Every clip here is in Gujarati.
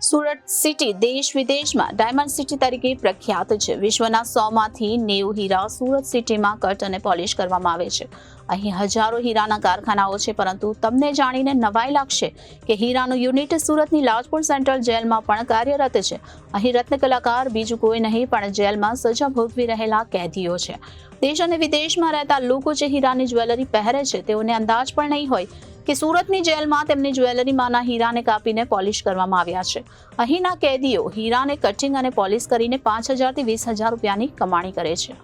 સુરત સિટી દેશ વિદેશમાં ડાયમંડ સિટી તરીકે પ્રખ્યાત છે. વિશ્વના 100માંથી 90 હીરા સુરત સિટીમાં કટ અને પોલિશ કરવામાં આવે છે. અહીં હજારો હીરાના કારખાનાઓ છે, પરંતુ તમને જાણીને નવાઈ લાગશે કે હીરાનું યુનિટ સુરતની લાજપોર સેન્ટ્રલ જેલમાં પણ કાર્યરત છે. અહીં રત્ન કલાકાર બીજું કોઈ નહીં પણ જેલમાં સજા ભોગવી રહેલા કેદીઓ છે. દેશ અને વિદેશમાં રહેતા લોકો જે હીરાની જ્વેલરી પહેરે છે, તેઓને અંદાજ પણ નહીં હોય કે સુરતની જેલમાં તેમની જ્વેલરીમાંના હીરાને કાપીને પોલિશ કરવામાં આવ્યા છે. અહીંના કેદીઓ હીરાને કટિંગ અને પોલિશ કરીને 5,000 થી 20,000 રૂપિયાની કમાણી કરે છે.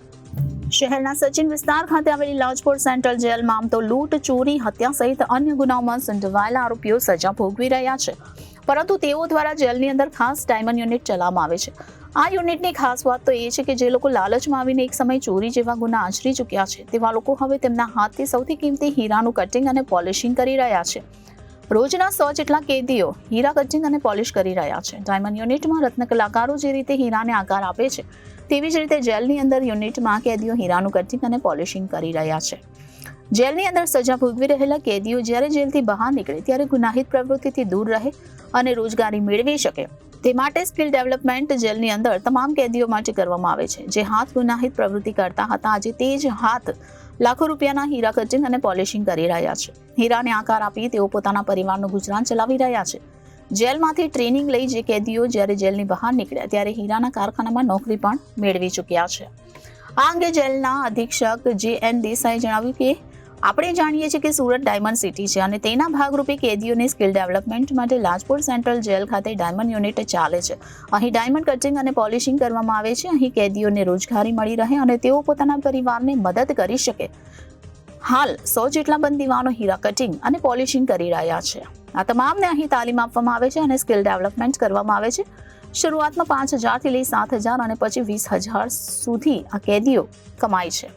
શહેરના સચિન વિસ્તાર ખાતે આવેલી લાજપોર સેન્ટ્રલ જેલમાં આમ તો લૂંટ, ચોરી, હત્યા સહિત અન્ય ગુનાઓમાં સંડોવાયેલા આરોપીઓ સજા ભોગવી રહ્યા છે, પરંતુ તેઓ દ્વારા જેલની અંદર ખાસ ડાયમંડ યુનિટ ચલાવવામાં આવે છે. આ યુનિટની ખાસ વાત તો એ છે કે જે લોકો લાલચમાં આવીને એક સમય ચોરી જેવા ગુના આચરી ચૂક્યા છે, તેવા લોકો હવે તેમના હાથથી સૌથી કિંમતી હીરાનું કટિંગ અને પોલિશિંગ કરી રહ્યા છે. રોજના 100 જેટલા કેદીઓ હીરા કટિંગ અને પોલિશ કરી રહ્યા છે. ડાયમંડ યુનિટમાં રત્ન કલાકારો જે રીતે હીરાને આકાર આપે છે, તેવી જ રીતે જેલની અંદર યુનિટમાં કેદીઓ હીરાનું કટિંગ અને પોલિશિંગ કરી રહ્યા છે. જેલની અંદર સજા ભોગવી રહેલા કેદીઓ જ્યારે જેલથી બહાર નીકળે ત્યારે ગુનાહિત પ્રવૃત્તિથી દૂર રહે અને રોજગારી મેળવી શકે, તે માટે સ્કિલ ડેવલપમેન્ટ જેલની અંદર તમામ કેદીઓ માટે કરવામાં આવે છે. જે હાથ ગુનાહિત પ્રવૃત્તિ કરતા હતા, આજે તે જ હાથ લાખો રૂપિયાના હીરા કટિંગ અને પોલિશિંગ કરી રહ્યા છે. હીરાને આકાર આપી તેઓ પોતાના પરિવારનું ગુજરાન ચલાવી રહ્યા છે. જેલમાંથી ટ્રેનિંગ લઈ જે કેદીઓ જ્યારે જેલની બહાર નીકળ્યા ત્યારે હીરાના કારખાનામાં નોકરી પણ મેળવી ચૂક્યા છે. આ અંગે જેલના અધિક્ષક જે.એન. દેસાઈએ જણાવ્યું કે આપણે જાણીએ છીએ કે સુરત ડાયમંડ સિટી છે અને તેના ભાગરૂપે કેદીઓને સ્કિલ ડેવલપમેન્ટ માટે લાજપોર સેન્ટ્રલ જેલ ખાતે ડાયમંડ યુનિટ ચાલે છે. અહીં ડાયમંડ કટિંગ અને પોલિશિંગ કરવામાં આવે છે. અહીં કેદીઓને રોજગારી મળી રહે અને તેઓ પોતાના પરિવારને મદદ કરી શકે. હાલ 100 જેટલા બંદીવાનો હીરા કટિંગ અને પોલિશિંગ કરી રહ્યા છે. આ તમામને અહીં તાલીમ આપવામાં આવે છે અને સ્કિલ ડેવલપમેન્ટ કરવામાં આવે છે. શરૂઆતમાં 5,000 થી લઈ 7,000 અને પછી 20,000 સુધી આ કેદીઓ કમાય છે.